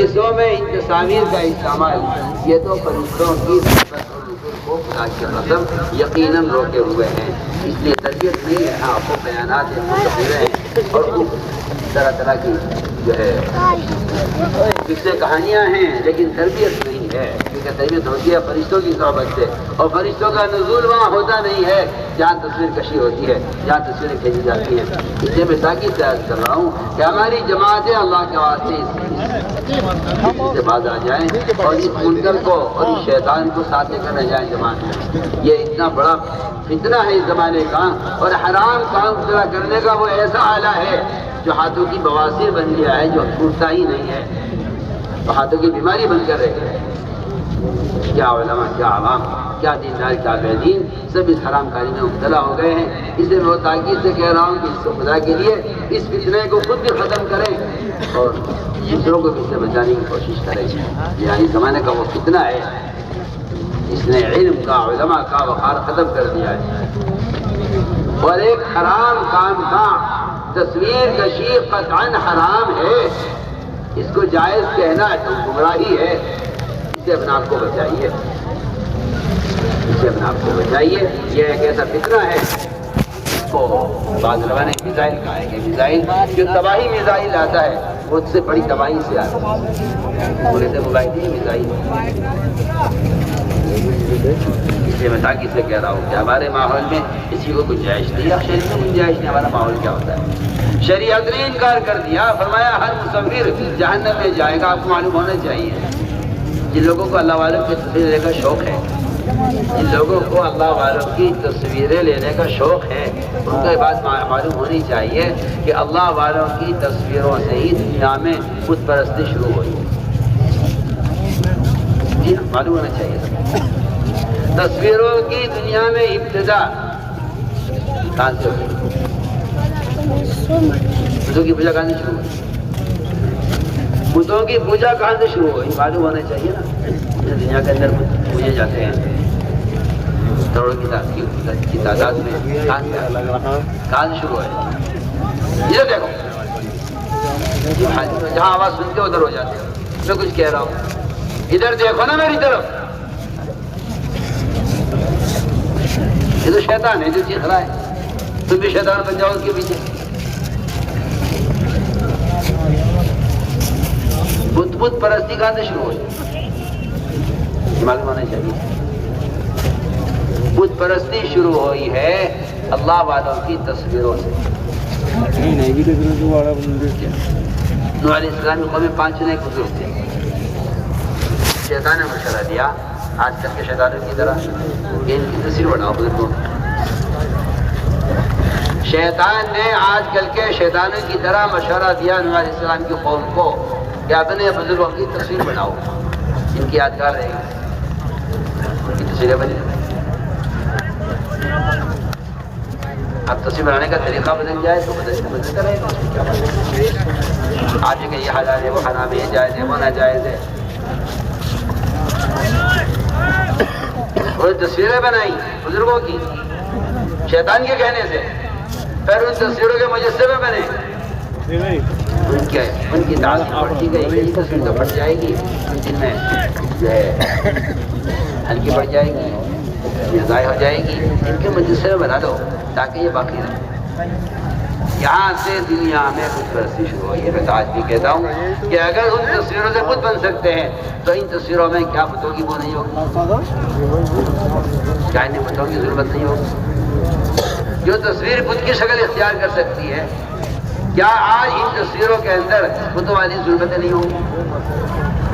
حصوں میں ان تصاویر کا استعمال یہ تو فرشتوں کی صفت اور نزول کو خدا کی قسم یقیناً روکے ہوئے ہیں، اس لیے تربیت نہیں ہے۔ ہاں آپ کو بیانات تصویریں ہیں اور طرح طرح کی جو ہے قصے کہانیاں ہیں، لیکن تربیت نہیں ہے، کیونکہ تربیت ہوتی ہے فرشتوں کی صحبت سے، اور فرشتوں کا نزول وہاں ہوتا نہیں ہے جہاں تصویر کشی ہوتی ہے، جہاں تصویریں کھینچی جاتی ہیں۔ اس لیے میں تاکید سے عرض کر رہا ہوں کہ ہماری جماعتیں اللہ کے واسطے سے باز آ جائیں اور اس منکر کو اور اس شیطان کو ساتھ لے کر رہ جائیں جماعت میں۔ یہ اتنا بڑا فتنہ ہے اس زمانے کا، اور حرام کام کرنے کا وہ ایسا آلہ ہے جو ہاتھوں کی بواسیر بن گیا ہے، جو چھوٹتا ہی نہیں ہے، تو ہاتھوں کی بیماری بن کر رہ گئے۔ کیا علماء، کیا عوام، کیا دیندار، کیا بے دین، سب اس حرام کاری میں مبتلا ہو گئے ہیں۔ اس لیے میں وہ تاکید سے کہہ رہا ہوں کہ اس کو خدا کے لیے اس فتنے کو خود بھی ختم کریں اور دوسروں کو بھی اس سے بچانے کی کوشش کریں۔ یعنی زمانے کا وہ فتنہ ہے، اس نے علم کا، علماء کا وقار ختم کر دیا ہے، اور ایک حرام کام کا تصویر کشی قطعاً حرام ہے، اس کو جائز کہنا تو گمراہی ہے۔ اس سے اپنے آپ کو بچائیے، اس سے اپنے آپ کو بچائیے۔ یہ ایک ایسا فتنہ ہے کو بعض لوگوں نے میزائل کہا ہے کہ میزائل جو تباہی میزائل آتا ہے وہ اس سے بڑی تباہی سے آتا ہے، پورے سے موبائل نہیں میزائل۔ اس لیے میں تاکید سے کہہ رہا ہوں کہ ہمارے ماحول میں کسی کو گنجائش نہیں ہے، شریعت میں گنجائش نہیں۔ ہمارا ماحول کیا ہوتا ہے؟ شریعت نے انکار کر دیا، فرمایا ہر مصور جہنم میں جائے گا۔ آپ کو معلوم ہونا چاہیے جن لوگوں کو اللہ والوں کی تصویر لینے کا شوق ہے، جن لوگوں کو اللہ والوں کی تصویریں لینے کا شوق ہے، ان کو یہ بات معلوم ہونی چاہیے کہ اللہ والوں کی تصویروں سے ہی دنیا میں بت پرستی شروع ہوئی۔ جی معلوم ہونا چاہیے، تصویروں کی دنیا میں ابتدا کہاں سے ہوئی؟ بتوں کی پوجا کہاں سے شروع ہوئی؟ بتوں کی پوجا کہاں سے شروع ہوئی؟ معلوم ہونا چاہیے نا۔ دنیا کے اندر بت پوجے جاتے ہیں کروڑوں کی تعداد میں، کہاں سے شروع ہے؟ یہ دیکھو جہاں آواز سنتے ادھر ہو جاتے ہو، میں کچھ کہہ رہا ہوں، ادھر دیکھو نا میری طرف۔ یہ تو شیطان ہے جو چیخ رہا ہے، تم بھی شیطان بن جاؤ اس کے پیچھے۔ بت پرستی کہاں سے شروع ہوئی؟ معلوم ہونا چاہیے۔ بت پرستی شروع ہوئی ہے اللہ والوں کی تصویروں سے۔ نوح علیہ السلام کی قوم میں 5 نئے بزرگ تھے، شیطان نے مشورہ دیا آج کل کے شیطانوں کی طرح کہ ان کی تصویر بناؤ بزرگوں۔ شیطان نے آج کل کے شیطانوں کی طرح مشورہ دیا نوح علیہ السلام کی قوم کو کہ اپنے بزرگوں کی تصویر بناؤ، ان کی یادگار رہے گی، ان کی تصویریں بنیں۔ اب تصویر بنانے کا طریقہ بدل جائے تو بدلتا رہے گا۔ آج کہ یہ حلال ہے، وہ حرام ہے، یہ جائز ہے، وہ ناجائز ہے۔ اور تصویریں بنائی بزرگوں کی شیطان کے کہنے سے، پھر ان تصویروں کے مجسمے بنے، ان کی تعظیم بڑھتی گئی۔ یہ تصویر تو بڑھ جائے گی، جن میں جو ہے ہلکی بڑھ جائے گی، ضائع ہو جائے گی، ان کے مجسمے بنا دو تاکہ یہ باقی رہے۔ یہاں سے دنیا میں بت پرستی شروع ہوئی ہے۔ میں تو آج بھی کہتا ہوں کہ اگر ان تصویروں سے بت بن سکتے ہیں تو ان تصویروں میں کیا بتوں کی وہ نہیں ہوگی؟ کیا انہیں بتوں کی ضرورت نہیں ہوگی؟ جو تصویر بت کی شکل اختیار کر سکتی ہے، کیا آج ان تصویروں کے اندر بتوں والی ضرورتیں نہیں ہوں؟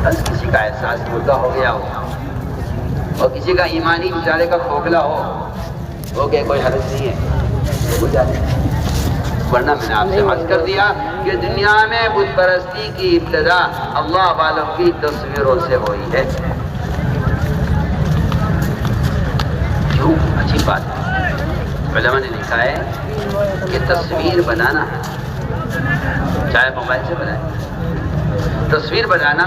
بس کسی کا احساس مردہ ہو گیا ہو اور کسی کا ایمانی بیچارے کا کھوکھلا ہو کہ کوئی حرج نہیں ہے، ورنہ میں نے آپ سے عرض کر دیا کہ دنیا میں بت پرستی کی ابتدا اللہ والوں کی تصویروں سے ہوئی ہے۔ کیوں؟ اچھی بات ہے، علماء نے لکھا ہے کہ تصویر بنانا، چاہے موبائل سے بنائے، تصویر بنانا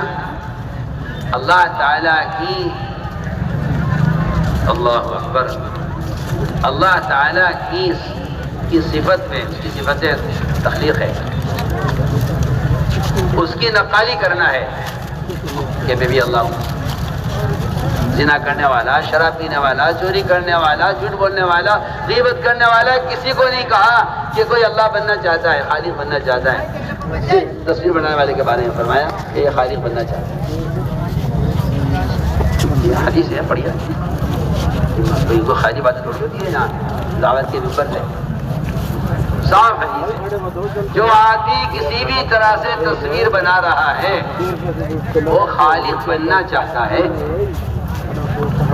اللہ تعالیٰ کی، اللہ اکبر، اللہ تعالیٰ کی صفت میں، اس کی صفت تخلیق ہے، اس کی نقالی کرنا ہے۔ کہ بے بھی اللہ زنا کرنے والا، شراب پینے والا، چوری کرنے والا، جھوٹ بولنے والا، غیبت کرنے والا، کسی کو نہیں کہا کہ کوئی اللہ بننا چاہتا ہے، خالق بننا چاہتا ہے۔ تصویر بنانے والے کے بارے میں فرمایا کہ یہ خالق بننا چاہتا ہے۔ یہ حدیث ہے، پڑھیا کوئی کو خالی باتیں تھوڑی ہوتی ہے یہاں دعوت کے اوپر سے، صاف حدیث ہے۔ جو آدمی کسی بھی طرح سے تصویر بنا رہا ہے وہ خالق بننا چاہتا ہے۔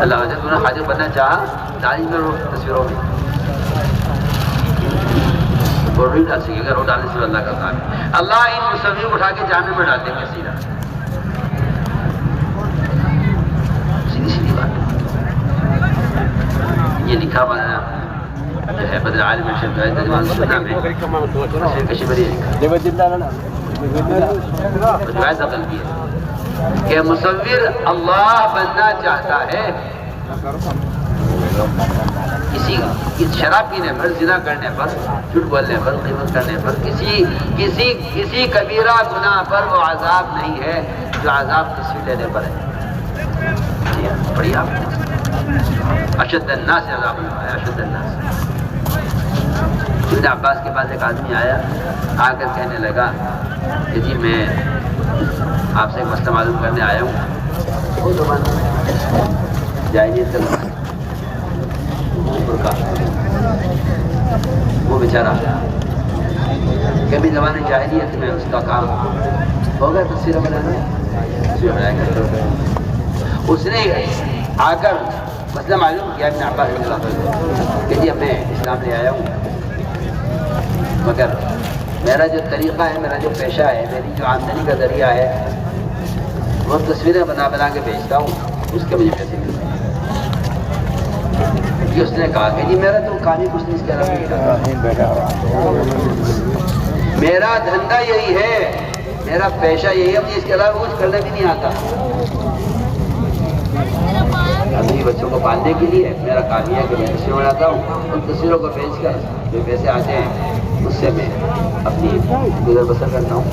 اللہ حضرت نے خالق بننا چاہا، ڈالی میں تصویروں میں وہ نہیں ڈال سکے گا، وہ ڈالنے سے اللہ کا کام ہے۔ اللہ ان مصویر کو اٹھا کے جہنم میں ڈال دیں گے سیدھا، سیدھی سیدھی بات۔ یہ لکھا ہوا جو ہے بدر عالم شیخ ترجمان سننا میں تصویر کشمیری لکھا روایت نقل کی ہے کہ مصور اللہ بننا چاہتا ہے کسی کا، شراب پینے پر، زنا کرنے پر، جھوٹ بولنے پر، غیبت کرنے پر، کسی کبیرہ گناہ پر وہ عذاب نہیں ہے جو عذاب تصویر لینے پر ہے۔ بڑھیا اشد الناس عذاب ہے، اشد الناس۔ ابن عباس کے پاس ایک آدمی آیا، آ کر کہنے لگا کہ جی میں آپ سے ایک مسئلہ معلوم کرنے آیا ہوں۔ وہ زمانہ جاہلیت کا زمانہ، وہ بیچارہ کبھی زمانے جاہلیت میں اس کا کام ہو گیا تصویر بنانا، اس نے آ کر مسئلہ معلوم کیا ابن عباس رضی اللہ عنہ کہ جی میں اسلام لے آیا ہوں، مگر میرا جو طریقہ ہے، میرا جو پیشہ ہے، میری جو آمدنی کا ذریعہ ہے وہ تصویریں بنا بنا کے بیچتا ہوں، اس کے مجھے پیسے ملتے ہیں۔ کہ اس نے کہا کہ جی میرا تو کام ہی کچھ نہیں اس کے علاوہ، میرا دھندا یہی ہے، میرا پیشہ یہی ہے، مجھے اس کے علاوہ کچھ کرنا بھی نہیں آتا۔ اپنی بچوں کو پالنے کے لیے میرا کام یہ ہے کہ میں تصویر بناتا ہوں، ان تصویروں کو بیچ کر جو پیسے آتے ہیں اس سے میں اپنی گزر بسر کرتا ہوں۔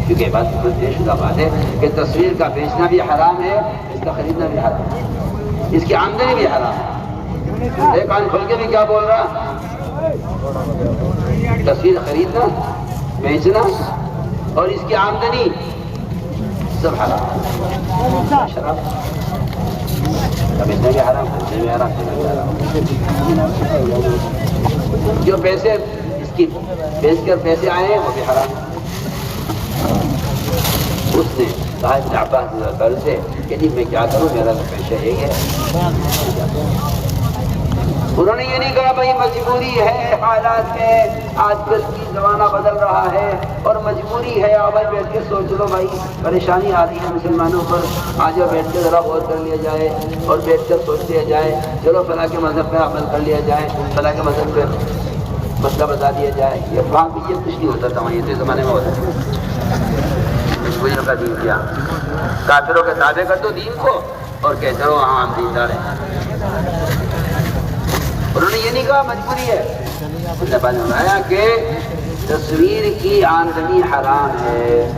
کیونکہ یہ بات طے شدہ بات ہے کہ تصویر کا بیچنا بھی حرام ہے، اس کا خریدنا بھی حرام ہے، اس کی آمدنی بھی حرام ہے۔ ایک کان کھول کے بھی کیا بول رہا، تصویر خریدنا، بیچنا اور اس کی آمدنی سب حرام ہے۔ شراب بیچنے بھی حرام، خریدنے بھی حرام۔ جو پیسے اس کی بیچ کر پیسے آئے ہیں وہ بھی حرام ہے۔ اس نے کہا ابن عباس سے کہ جی میں کیا کروں، میرا تو پیشہ یہی ہے۔ انہوں نے یہ نہیں کہا بھائی مجبوری ہے، حالات ہے، آج کل کی زمانہ بدل رہا ہے اور مجبوری ہے، آؤ بھائی بیٹھ کے سوچ لو، بھائی پریشانی آ رہی ہے مسلمانوں پر، آج بیٹھ کے ذرا غور کر لیا جائے اور بیٹھ کر سوچ لیا جائے، چلو فلاں کے مذہب پہ عمل کر لیا جائے، فلاں کے مذہب پہ مسئلہ بتا دیا جائے۔ یہ وہاں بھی یہ کچھ نہیں ہوتا تھا، وہاں یہ زمانے میں ہوتا تھا۔ مجبوریوں کا دین کیا، کافروں کے تابع کر دو دین کو اور کہتے رہو ہاں ہم دیندار ہیں۔ انہوں نے یہ نہیں کہا مجبوری ہے، انہوں نے بتایا کہ تصویر کی آمدنی حرام ہے۔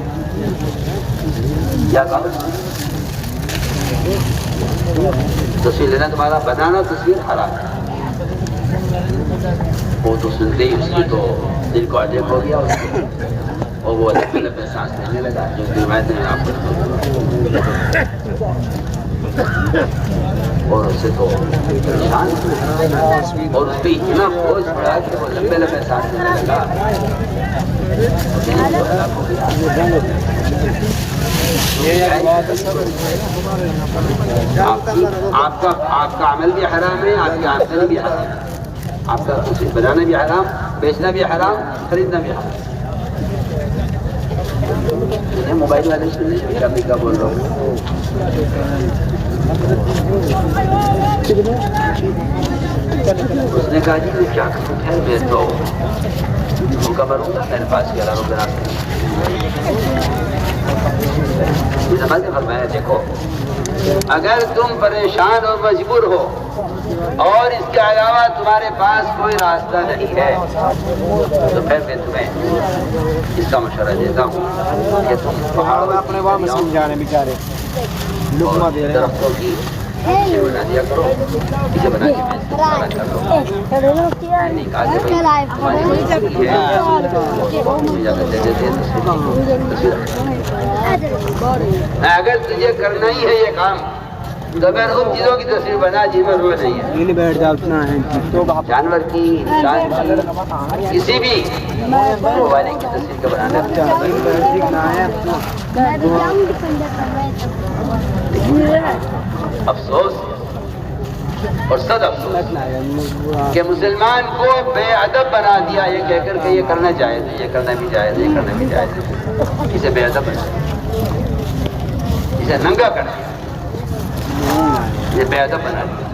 کیا کہا؟ تصویر لینا تمہارا، بنانا تصویر حرام ہے۔ وہ تو سنتے ہی اس کی تو دل کو اٹیک ہو گیا اس کو، اور وہ لمبے لمبے سانس لینے لگا، جو روایت میں آپ کو، اور اس سے تو پریشان اور اس پہ اتنا بوجھ پڑا کہ وہ لمبے لمبے سانس لینے لگا، ہلاک ہو گیا۔ آپ کا عمل بھی حرام ہے، آپ کی آمدنی بھی حرام ہے، آپ کا کچھ بنانا بھی حرام، بیچنا بھی حرام، خریدنا بھی حرام۔ موبائل والے سے امریکہ بول رہا ہوں، اس نے کہا جی میں کیا کروں، خیر میں تو مکمل ہوں گا، میرے پاس 11 روپے آتے ہیں۔ فرمایا دیکھو اگر تم پریشان اور مجبور ہو اور اس کے علاوہ تمہارے پاس کوئی راستہ نہیں ہے تو پھر میں تمہیں اس کا مشورہ دیتا ہوں کہ تم پہاڑوں میں اپنے وہاں مسلم جانے بیچارے درختوں کی بنا دیا کرو، اسے بنا کے میں استعمال کر لو، نہیں کہا کہ بھائی تمہاری مجبوری ہے اجازت دے دیتے ہیں تصویر اگر تجھے کرنا ہی ہے یہ کام تو پھر ان چیزوں کی تصویر بنا جن میں روح نہیں ہے، جانور کی، انسان کی، کسی بھی والے کی تصویر کا بنانا افسوس اور صد افسوس کہ مسلمان کو بے ادب بنا دیا یہ کہہ کر کہ یہ کرنا جائز ہے، یہ کرنا بھی جائز ہے، یہ کرنا بھی جائز ہے، اسے بے ادب بنا دیا، اسے ننگا کر دیا، یہ بے ادب بنا دیا،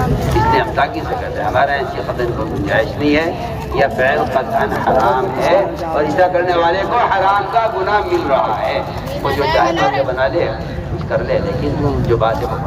اس لیے ہم تاکید سے کہتے ہیں ہمارا اس کی قدر کو گنجائش نہیں ہے، یہ فعل قطعاً حرام ہے اور ایسا کرنے والے کو حرام کا گناہ مل رہا ہے، وہ جو چاہے بنا لے کچھ کر لے لیکن جو بات ہے وہ